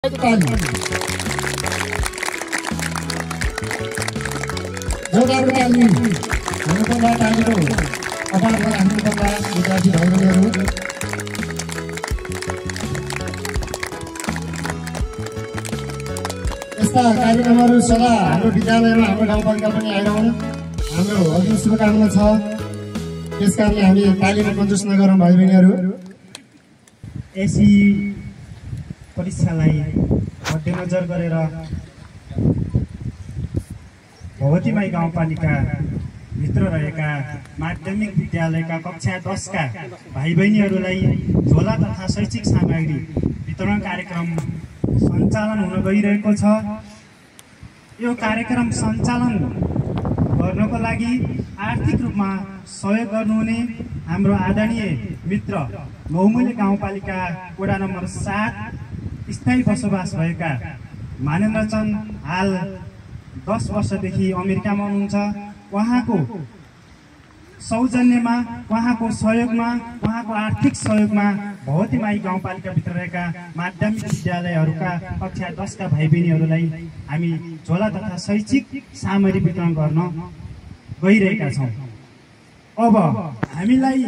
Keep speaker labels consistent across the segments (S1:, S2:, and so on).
S1: यस्ता कार्यक्रमहरू सदा हाम्रो विद्यालयमा हाम्रो गाउँपालिका पनि आइरहनु हाम्रो अघि शुभकामना छ। त्यसकारणले हामी तालिम कन्जुस नगरौँ भाइ बहिनीहरू।
S2: एसी परीक्षालाई मध्यनजर गरेर भगवतीमाई गाउँपालिका भित्र रहेका माध्यमिक विद्यालयका कक्षा 10 का भाइ बहिनीहरूलाई झोला तथा शैक्षिक सामग्री वितरण कार्यक्रम सञ्चालन हुन गइरहेको छ। यो कार्यक्रम सञ्चालन गर्नको लागि आर्थिक रूपमा सहयोग गर्नुहुने हाम्रो आदरणीय मित्र मौमुले गाउँपालिका वडा नम्बर 7 स्थायी बसोबास भएका मानेन्द्र चन्द हाल 10 वर्षदेखि अमेरिकामा हुनुहुन्छ। उहाँको सौजन्यमा, उहाँको सहयोगमा, उहाँको आर्थिक सहयोगमा भगवतीमाई गाउँपालिकाभित्र रहेका माध्यमिक विद्यालयहरूका कक्षा 10 का भाइ बहिनीहरूलाई हामी झोला तथा शैक्षिक सामग्री वितरण गर्न गइरहेका छौँ। अब हामीलाई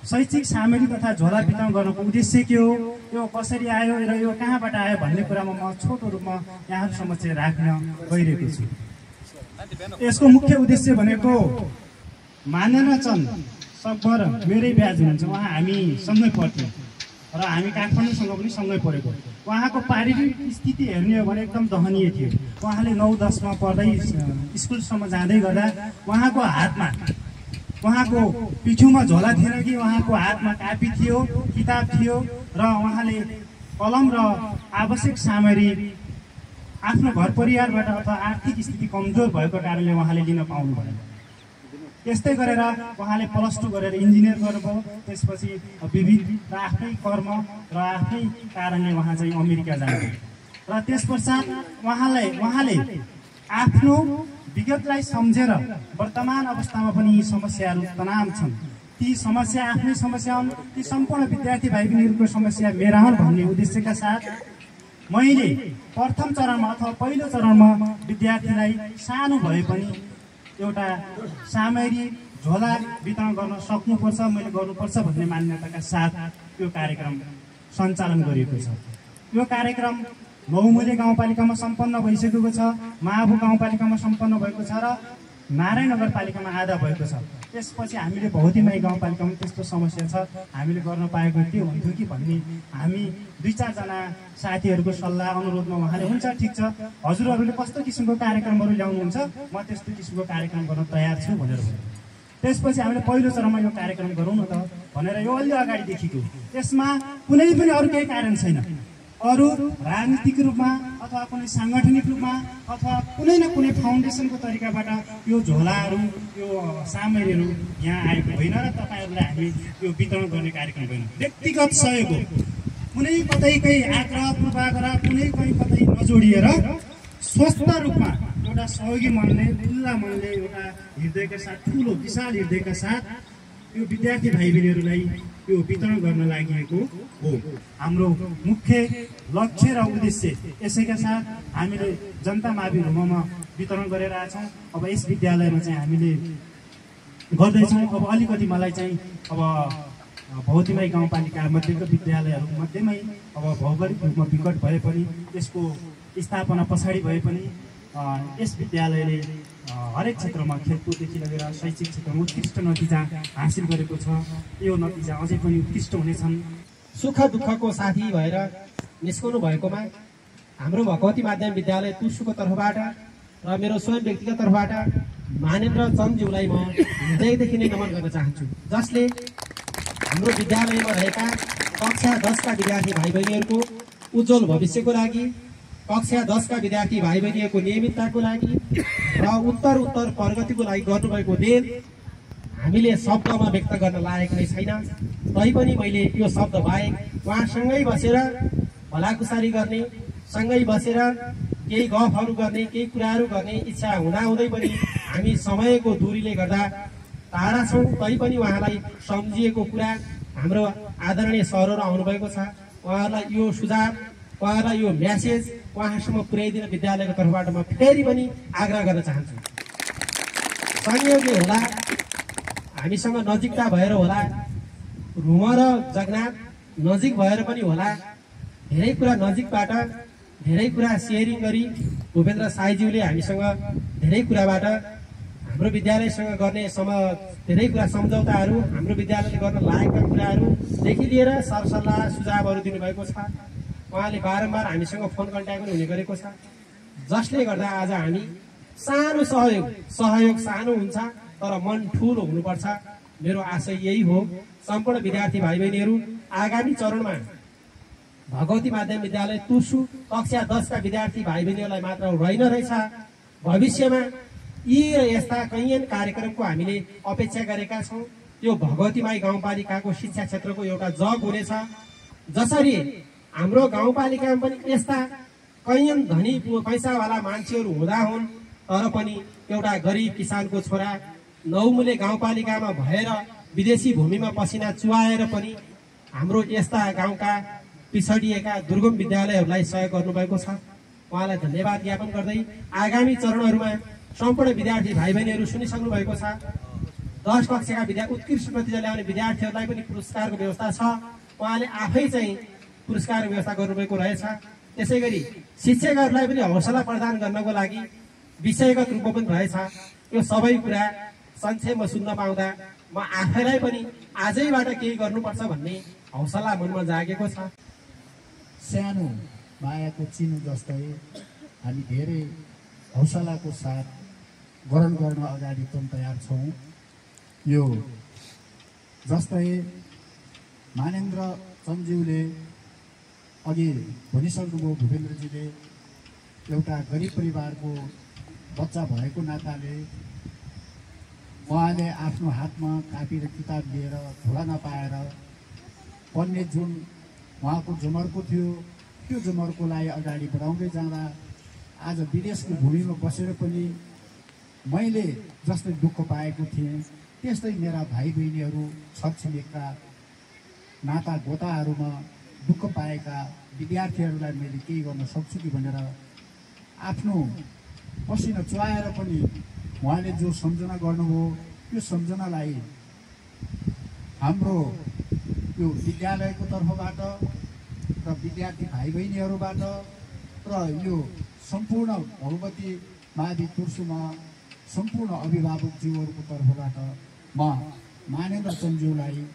S2: शैक्षिक सामग्री तथा झोला वितरण गर्नको उद्देश्य के हो, यो कसरी आयो र यो कहाँबाट आयो भन्ने कुरामा म छोटो रूपमा यहाँहरू समक्ष राख्न गइरहेको छु। यसको मुख्य उद्देश्य भनेको मानेन्द्र चन्द सकभर मेरै ब्याज हुनुहुन्छ। उहाँ हामी सँगै पढ्थ्यौँ र हामी काठमाडौँसँग पनि सँगै पढेको। उहाँको पारिवारिक स्थिति हेर्ने हो भने एकदम दहनीय थियो। उहाँले 9-10 मा पढ्दै स्कुलसम्म जाँदै गर्दा उहाँको हातमा, उहाँको पिठ्युमा झोला थिएन कि उहाँको हातमा कापी थियो, किताब थियो र उहाँले कलम र आवश्यक सामग्री आफ्नो घर परिवारबाट अथवा आर्थिक स्थिति कमजोर भएको कारणले उहाँले लिन पाउनु भएन। त्यस्तै गरेर उहाँले +2 गरेर इन्जिनियर गर्नुभयो। त्यसपछि विविध र आफ्नै कर्म र आफ्नै कारणले उहाँ चाहिँ अमेरिका जानुभयो र त्यसपश्चात उहाँले आफ्नो विगतलाई सम्झेर वर्तमान अवस्थामा पनि यी समस्याहरू तनाव छन्, ती समस्या आफ्नै समस्या हुन्, ती सम्पूर्ण विद्यार्थी भाइ बहिनीहरूको समस्या मेरा हुन् भन्ने उद्देश्यका साथ मैले प्रथम चरणमा अथवा पहिलो चरणमा विद्यार्थीलाई सानो भए पनि एउटा सामग्री झोला वितरण गर्न सक्नुपर्छ, मैले गर्नुपर्छ भन्ने मान्यताका साथ यो कार्यक्रम सञ्चालन गरिएको छ। यो कार्यक्रम मौमुले गाउँपालिकामा सम्पन्न भइसकेको छ, माहबु गाउँपालिकामा सम्पन्न भएको छ र नारायण नगरपालिकामा आधा भएको छ। त्यसपछि हामीले भगवतीमाई गाउँपालिकामा त्यस्तो समस्या छ, हामीले गर्न पाएको के हुन्थ्यो कि भन्ने हामी 2-4 जना साथीहरूको सल्लाह अनुरोधमा उहाँले हुन्छ ठिक छ, हजुरहरूले कस्तो किसिमको कार्यक्रमहरू ल्याउनुहुन्छ, म त्यस्तो किसिमको कार्यक्रम गर्न तयार छु भनेर भन्यो। त्यसपछि हामीले पहिलो चरणमा यो कार्यक्रम गरौँ न त भनेर यो अलि अगाडिदेखिको, त्यसमा कुनै पनि अरू केही कारण छैन। अरू राजनीतिक रूपमा अथवा कुनै साङ्गठनिक रूपमा अथवा कुनै न कुनै फाउन्डेसनको तरिकाबाट यो झोलाहरू, यो सामग्रीहरू यहाँ आएको होइन र तपाईँहरूलाई हामी यो वितरण गर्ने कार्यक्रम होइन। व्यक्तिगत सहयोग हो, कुनै कतै आग्रह पूर्वाग्रह कुनै कतै नजोडिएर स्वस्थ रूपमा एउटा सहयोगी मनले, खुल्ला मनले, एउटा हृदयका साथ, ठुलो विशाल हृदयका साथ यो विद्यार्थी भाइ बहिनीहरूलाई यो वितरण गर्न लागि हो। हाम्रो मुख्य लक्ष्य र उद्देश्य यसैका साथ हामीले जनता मावि होममा वितरण गरेर आएछौँ। अब यस विद्यालयमा चाहिँ हामीले गर्दैछौँ। अब अलिकति मलाई चाहिँ अब भगवतीमाई गाउँपालिका मध्येको विद्यालयहरू मध्येमै अब भौगोलिक रूपमा विकट भए पनि, यसको स्थापना पछाडि भए पनि यस विद्यालयले हरेक क्षेत्रमा खेलकुददेखि लगेर शैक्षिक क्षेत्रमा उत्कृष्ट नतिजा हासिल गरेको छ। यो नतिजा अझै पनि उत्कृष्ट हुनेछन्।
S3: सुख दुःखको साथी भएर निस्कनु भएकोमा हाम्रो भगवती माध्यमिक विद्यालय तुर्सुको तर्फबाट र मेरो स्वयं व्यक्तिगत तर्फबाट मानेन्द्र चन्दज्यूलाई म हृदयदेखि नै नमन गर्न चाहन्छु, जसले हाम्रो विद्यालयमा रहेका कक्षा 10 का विद्यार्थी भाइ बहिनीहरूको उज्जवल भविष्यको लागि, कक्षा 10 का विद्यार्थी भाइ बहिनीहरूको नियमितताको लागि र उत्तर प्रगतिको लागि गर्नुभएको देन हामीले शब्दमा व्यक्त गर्न लायक नै छैन। तैपनि मैले यो शब्द बाहेक उहाँसँगै बसेर भलाकुसारी गर्ने, सँगै बसेर केही गफहरू गर्ने, केही कुराहरू गर्ने इच्छा हुँदाहुँदै पनि हामी समयको दूरीले गर्दा टाढा छौँ। तैपनि उहाँलाई सम्झिएको कुरा हाम्रो आदरणीय सरहरू आउनुभएको छ, उहाँहरूलाई यो सुझाव उहाँलाई यो म्यासेज उहाँसम्म पुर्याइदिन विद्यालयको तर्फबाट म फेरि पनि आग्रह गर्न चाहन्छु। संयोगले होला हामीसँग नजिकता भएर होला, रुम र जगन्नाथ नजिक भएर पनि होला, धेरै कुरा नजिकबाट धेरै कुरा सेयरिङ गरी भूपेन्द्र साईज्यूले हामीसँग धेरै कुराबाट हाम्रो विद्यालयसँग गर्ने धेरै कुरा सम्झौताहरू, हाम्रो विद्यालयले गर्न लागेका कुराहरूदेखि लिएर सरसल्लाह सुझावहरू दिनुभएको छ। उहाँले बारम्बार हामीसँग फोन कन्ट्याक्ट पनि हुने गरेको छ, जसले गर्दा आज हामी सानो सहयोग सानो हुन्छ तर मन ठुलो हुनुपर्छ। मेरो आशय यही हो। सम्पूर्ण विद्यार्थी भाइ बहिनीहरू, आगामी चरणमा भगवती माध्यमिक विद्यालय तुर्सु कक्षा 10 का विद्यार्थी भाइ बहिनीहरूलाई मात्र होइन रहेछ, भविष्यमा यी र यस्ता कैयन कार्यक्रमको हामीले अपेक्षा गरेका छौँ। त्यो भगवती माई गाउँपालिकाको शिक्षा क्षेत्रको एउटा जग हुनेछ। जसरी हाम्रो गाउँपालिकामा पनि यस्ता कैयन धनी पैसावाला मान्छेहरू हुँदा हुन्, तर पनि एउटा गरिब किसानको छोरा नौमुले गाउँपालिकामा भएर विदेशी भूमिमा पसिना चुहाएर पनि हाम्रो यस्ता गाउँका पिछडिएका दुर्गम विद्यालयहरूलाई सहयोग गर्नुभएको छ। उहाँलाई धन्यवाद ज्ञापन गर्दै आगामी चरणहरूमा सम्पूर्ण विद्यार्थी भाइ बहिनीहरू सुनिसक्नु भएको छ। 10 कक्षाका उत्कृष्ट नतिजा ल्याउने विद्यार्थीहरूलाई पनि पुरस्कारको व्यवस्था छ। उहाँले आफै चाहिँ पुरस्कारको व्यवस्था गर्नुभएको रहेछ। त्यसै गरी शिक्षकहरूलाई पनि हौसला प्रदान गर्नको लागि विषयगत रूपमा पनि रहेछ। यो सबै कुरा संक्षेपमा सुन्न पाउँदा म आफैलाई पनि आजैबाट केही गर्नुपर्छ भन्ने हौसला मनमा जागेको छ।
S4: सानो मायाको चिनो जस्तै हामी धेरै हौसलाको साथ ग्रहण गर्न अगाडि पनि तयार छौँ। यो जस्तै मानेन्द्र चन्दज्यूले अघि भनिसक्नुभयो, भूपेन्द्रजीले एउटा गरिब परिवारको बच्चा भएको नाताले उहाँले आफ्नो हातमा कापी र किताब लिएर झोला नपाएर पढ्ने जुन उहाँको जमर्को थियो, त्यो जमर्कोलाई अगाडि बढाउँदै जाँदा आज विदेशको भूमिमा बसेर पनि मैले जस्तै दुःख पाएको थिएँ, त्यस्तै मेरा भाइ बहिनीहरू छरछिमेकका नाता गोताहरूमा दुःख पाएका विद्यार्थीहरूलाई मैले केही गर्न सक्छु कि भनेर आफ्नो पसिना चुहाएर पनि उहाँले जो सम्झना गर्नुभयो, त्यो सम्झनालाई हाम्रो यो विद्यालयको तर्फबाट र विद्यार्थी भाइ बहिनीहरूबाट र यो सम्पूर्ण भगवती मावि तुर्सुमा सम्पूर्ण अभिभावकज्यूहरूको तर्फबाट म मानेन्द्र चन्दज्यूलाई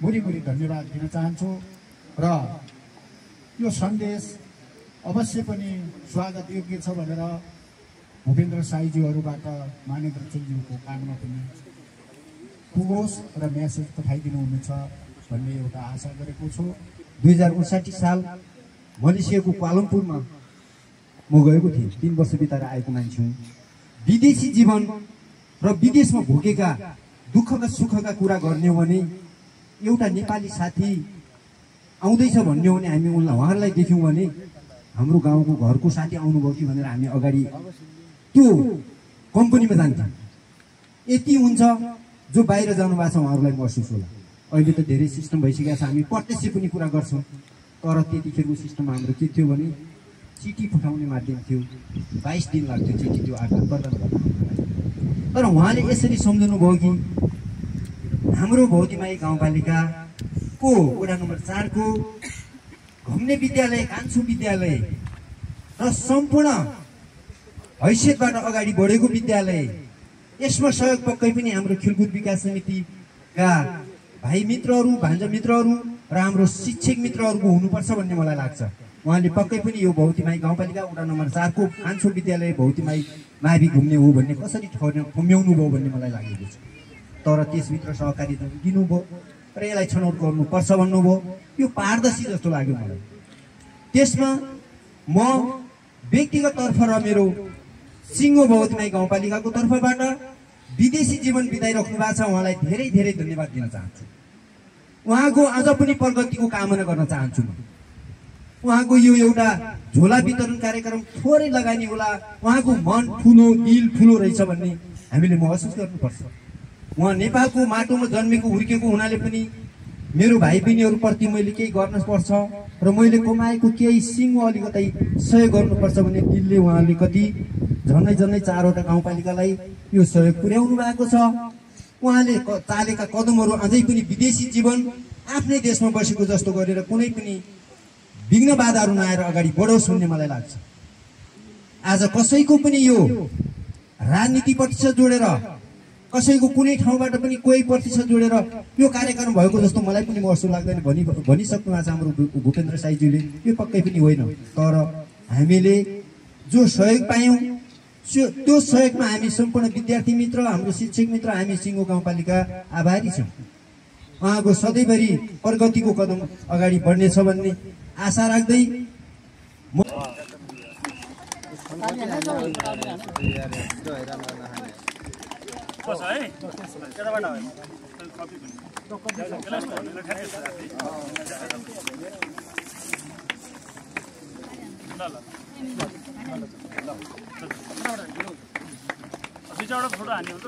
S4: मुरी धन्यवाद दिन चाहन्छु। र यो सन्देश अवश्य पनि स्वागत योग्य छ भनेर भूपेन्द्र साईज्यूहरूबाट मानेन्द्र चन्दज्यूको कानमा पनि पुगोस् र म्यासेज पठाइदिनुहुनेछ भन्ने एउटा आशा गरेको छु।
S5: 2059 साल मलेसियाको क्वालम्पुरमा म गएको थिएँ। 3 वर्ष बिताएर आएको मान्छे हुँ। विदेशी जीवन र विदेशमा भोगेका दुःखका सुखका कुरा गर्ने हो भने एउटा नेपाली साथी आउँदैछ भन्ने हो भने हामी उहाँहरूलाई देख्यौँ भने हाम्रो गाउँको घरको साथी आउनुभयो कि भनेर हामी अगाडि त्यो कम्पनीमा जान्छौँ। यति हुन्छ जो बाहिर जानु भएको छ उहाँहरूलाई महसुस होला। अहिले त धेरै सिस्टम भइसकेको छ, हामी प्रत्यक्ष पनि कुरा गर्छौँ। तर त्यतिखेरको सिस्टममा हाम्रो के थियो भने चिठी पठाउने माध्यम थियो। 22 दिन लाग्थ्यो चिठी त्यो आदान प्रदान गर्न। तर उहाँले यसरी सम्झनु भयो कि हाम्रो भगवती माई गाउँपालिकाको वडा नम्बर 4 को घुम्ने विद्यालय, कान्छो विद्यालय र सम्पूर्ण हैसियतबाट अगाडि बढेको विद्यालय, यसमा सहयोग पक्कै पनि हाम्रो खेलकुद विकास समितिका भाइ मित्रहरू, भान्जा मित्रहरू र हाम्रो शिक्षक मित्रहरूको हुनुपर्छ भन्ने मलाई लाग्छ। उहाँले पक्कै पनि यो भगवती माई गाउँपालिका वडा नम्बर 4 को कान्छो विद्यालय भगवती माई मावि घुम्ने हो भन्ने कसरी ठम्ब्याउनु भयो भन्ने मलाई लागेको छ। तर त्यसभित्र सहकारी दिनुभयो र यसलाई छनौट गर्नुपर्छ भन्नुभयो। यो पारदर्शी जस्तो लाग्यो मलाई। त्यसमा म व्यक्तिगत तर्फ र मेरो सिङ्गो भगवती माई गाउँपालिकाको तर्फबाट विदेशी जीवन बिताइराख्नु भएको छ उहाँलाई धेरै धेरै धन्यवाद दिन चाहन्छु। उहाँको अझ पनि प्रगतिको कामना गर्न चाहन्छु। उहाँको यो एउटा झोला वितरण कार्यक्रम थोरै लगानी होला, उहाँको मन ठुलो, दिल ठुलो रहेछ भन्ने हामीले महसुस गर्नुपर्छ। उहाँ नेपालको माटोमा जन्मेको हुर्केको हुनाले पनि मेरो भाइ बहिनीहरूप्रति मैले केही गर्न पर्छ र मैले कमाएको केही सिङ्गो अलिकति सहयोग गर्नुपर्छ भने दिलले उहाँले कति झन्डै 4वटा गाउँपालिकालाई यो सहयोग पुर्याउनु भएको छ। उहाँले चालेका कदमहरू अझै पनि विदेशी जीवन आफ्नै देशमा बसेको जस्तो गरेर कुनै पनि विघ्न बाधाहरू नआएर अगाडि बढोस् भन्ने मलाई लाग्छ। आज कसैको पनि यो राजनीति प्रतिशत जोडेर कसैको कुनै ठाउँबाट पनि कोही प्रतिशत जोडेर यो कार्यक्रम भएको जस्तो मलाई पनि महसुस लाग्दैन भनिसक्नु भएको छ हाम्रो भूपेन्द्र साईज्यूले। यो पक्कै पनि होइन, तर हामीले जो सहयोग पायौँ त्यो सहयोगमा हामी सम्पूर्ण विद्यार्थी मित्र, हाम्रो शिक्षक मित्र, हामी सिङ्गो गाउँपालिका आभारी छौँ। उहाँको सधैँभरि प्रगतिको कदम अगाडि बढ्नेछ भन्ने आशा राख्दै
S6: फोटो हान्ने हो त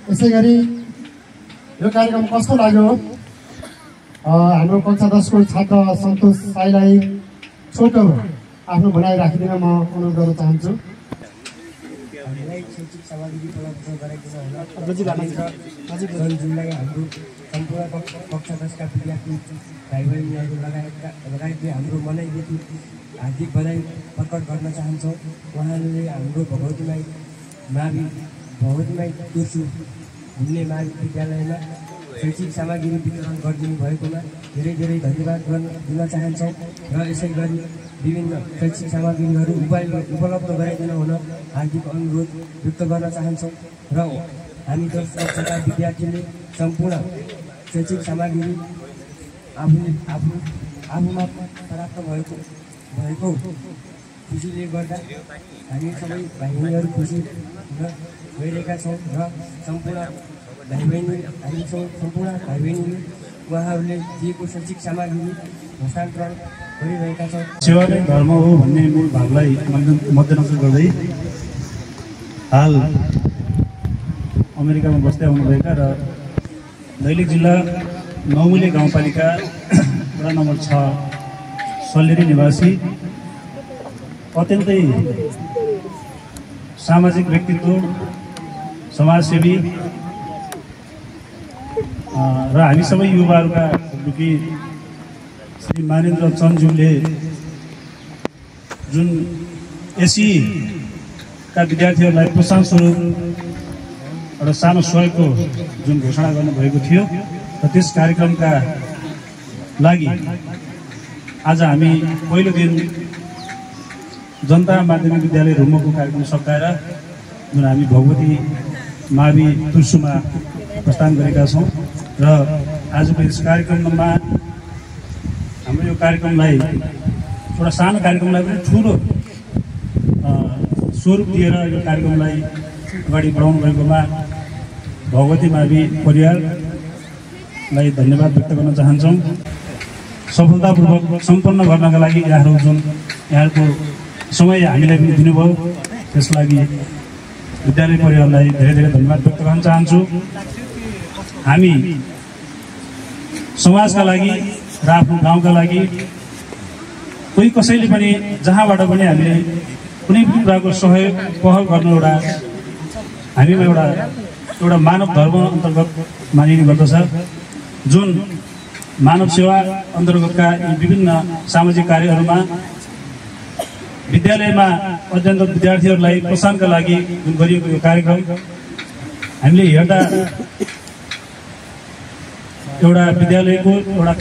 S1: यसै गरी यो कार्यक्रम कस्तो लाग्यो? हाम्रो कक्षा 10 को छात्र सन्तोष साईलाई छोटो आफ्नो भनाइ राखिदिन म अनुरोध गर्न चाहन्छु।
S7: हामीलाई शैक्षिक सामग्री उपलब्ध गराइदिनु जुनलाई हाम्रो सम्पूर्ण कक्षा 10 का विद्यार्थी भाइ बहिनीहरू लगायतले हाम्रो मनैदेखि हार्दिक बधाई प्रकट गर्न चाहन्छौँ। उहाँले हाम्रो भगवती माई तुर्सु घुम्ने मावि विद्यालयमा शैक्षिक सामग्री वितरण गरिदिनु भएकोमा धेरै धेरै धन्यवाद दिन चाहन्छौँ र यसै गरी विभिन्न शैक्षिक सामग्रीहरू उपलब्ध गराइदिनु हुन हार्दिक अनुरोध व्यक्त गर्न चाहन्छौँ र हामी 10 कक्षाका विद्यार्थीले सम्पूर्ण शैक्षिक सामग्री आफूमा प्राप्त भएको खुसीले गर्दा हामी सबै भाइ बहिनीहरू खुसी भइरहेका छौँ र सम्पूर्ण भाइ बहिनीले उहाँहरूले दिएको शैक्षिक सामग्री हस्तान्तरण गरिरहेका छौँ।
S2: सेवा नै धर्म हो भन्ने मूल भावलाई मध्यनजर गर्दै हाल अमेरिकामा बस्दै आउनुभएका र दैलेख जिल्ला नौमुले गाउँपालिका वडा नम्बर 6 सल्लेरी निवासी अत्यन्तै सामाजिक व्यक्तित्व, समाजसेवी र हामी सबै युवाहरूका रुखी श्री मानेन्द्र चन्दज्यूले जुन एसईका विद्यार्थीहरूलाई प्रोत्साहन स्वरूप एउटा सानो सहयोगको जुन घोषणा गर्नुभएको थियो र त्यस कार्यक्रमका लागि आज हामी पहिलो दिन जनता माध्यमिक विद्यालय रुमको कार्यक्रम सकाएर जुन हामी भगवती मावि तुर्सुमा प्रस्थान गरेका छौँ र आजको यस कार्यक्रममा हाम्रो यो कार्यक्रमलाई एउटा सानो कार्यक्रमलाई पनि ठुलो स्वरूप दिएर यो कार्यक्रमलाई अगाडि बढाउनु भएकोमा भगवती मावि परिवारलाई धन्यवाद व्यक्त गर्न चाहन्छौँ। सफलतापूर्वक सम्पन्न गर्नका लागि यहाँहरूको समय हामीलाई पनि दिनुभयो, त्यसको लागि विद्यालय परिवारलाई धेरै धेरै धन्यवाद व्यक्त गर्न चाहन्छु। हामी समाजका लागि र आफ्नो गाउँका लागि कोही कसैले पनि जहाँबाट पनि हामीले कुनै पनि कुराको सहयोग पहल गर्नु हामीमा एउटा मानव धर्म अन्तर्गत मानिने गर्दछ। जुन मानव सेवा अन्तर्गतका यी विभिन्न सामाजिक कार्यहरूमा विद्यालयमा अध्ययनरत विद्यार्थीहरूलाई प्रोत्साहनका लागि जुन गरिएको यो कार्यक्रम हामीले हेर्दा एउटा विद्यालयको एउटा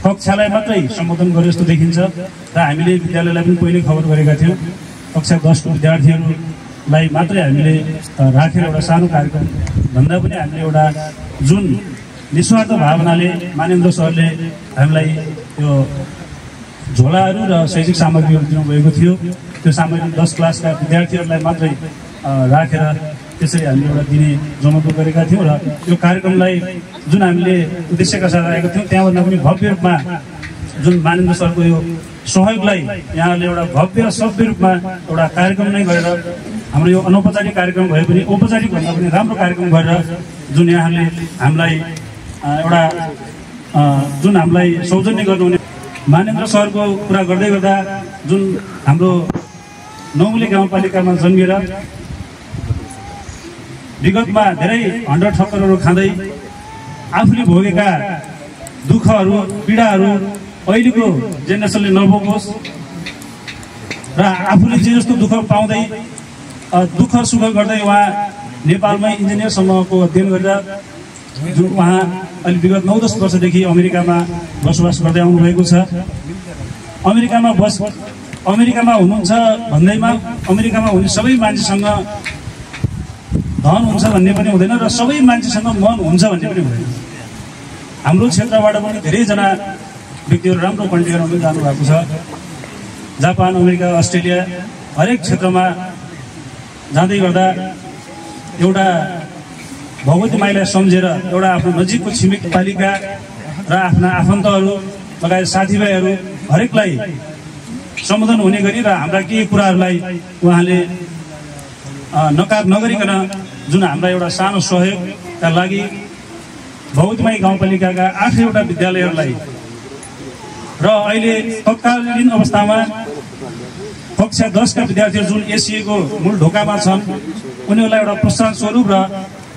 S2: कक्षालाई मात्रै सम्बोधन गरे जस्तो देखिन्छ र हामीले विद्यालयलाई पनि पहिले खबर गरेका थियौँ। कक्षा 10 को विद्यार्थीहरूलाई मात्रै हामीले राखेर एउटा सानो कार्यक्रम भन्दा पनि हामीले एउटा जुन निस्वार्थ भावनाले मानेन्द्र सरले हामीलाई यो झोलाहरू र शैक्षिक सामग्रीहरू दिनुभएको थियो, त्यो सामग्री 10 क्लासका विद्यार्थीहरूलाई मात्रै राखेर
S6: त्यसरी हामीले एउटा दिने जमर्को गरेका थियौँ र यो कार्यक्रमलाई जुन हामीले उद्देश्यका साथ आएको थियौँ त्यहाँभन्दा पनि भव्य रूपमा जुन मानेन्द्र सरको यो सहयोगलाई यहाँले एउटा भव्य सभ्य रूपमा एउटा कार्यक्रम नै गरेर हाम्रो यो अनौपचारिक कार्यक्रम भए पनि औपचारिक भन्दा पनि राम्रो कार्यक्रम गरेर जुन यहाँले हामीलाई एउटा जुन हामीलाई सौजन्य गर्नुहुने मानेन्द्र सरको कुरा गर्दै गर्दा जुन हाम्रो नौमुले गाउँपालिकामा जन्मिएर विगतमा धेरै हन्डर ठक्करहरू खाँदै आफूले भोगेका दुःखहरू पीडाहरू अहिलेको जेनेरेसनले नभोगोस् र आफूले जे जस्तो दुःख पाउँदै दुःख सुख गर्दै उहाँ नेपालमै इन्जिनियरसम्मको अध्ययन गरेर जुन उहाँ अहिले विगत 9-10 वर्षदेखि अमेरिकामा बसोबास गर्दै आउनुभएको छ। अमेरिकामा हुनुहुन्छ भन्दैमा अमेरिकामा हुने सबै मान्छेसँग धन हुन्छ भन्ने पनि हुँदैन र सबै मान्छेसँग मन हुन्छ भन्ने पनि हुँदैन। हाम्रो क्षेत्रबाट पनि धेरैजना व्यक्तिहरू राम्रो कन्ट्रीमा पनि जानुभएको छ। जापान, अमेरिका, अस्ट्रेलिया हरेक क्षेत्रमा जाँदै गर्दा एउटा भगवती माईलाई सम्झेर एउटा आफ्नो नजिकको छिमेकी पालिका र आफ्ना आफन्तहरू लगायत साथीभाइहरू हरेकलाई सम्बोधन हुने गरी र हाम्रा केही कुराहरूलाई उहाँले नकार नगरिकन जुन हाम्रा एउटा सानो सहयोगका लागि भगवती माई गाउँपालिकाका 8वटा विद्यालयहरूलाई र अहिले तत्कालीन अवस्थामा कक्षा 10 का विद्यार्थीहरू जुन एसिएको मूल ढोकामा छन् उनीहरूलाई एउटा प्रोत्साहन स्वरूप र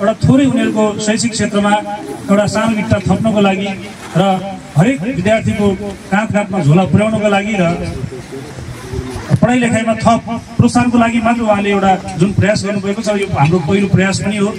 S6: एउटा थोरै उनीहरूको शैक्षिक क्षेत्रमा एउटा सानो गिट्टा थप्नको लागि र हरेक विद्यार्थीको काँधमा झोला पुर्याउनको लागि र पढाइ लेखाइमा थप प्रोत्साहनको लागि मात्र उहाँले एउटा जुन प्रयास गर्नुभएको छ यो हाम्रो पहिलो प्रयास पनि हो।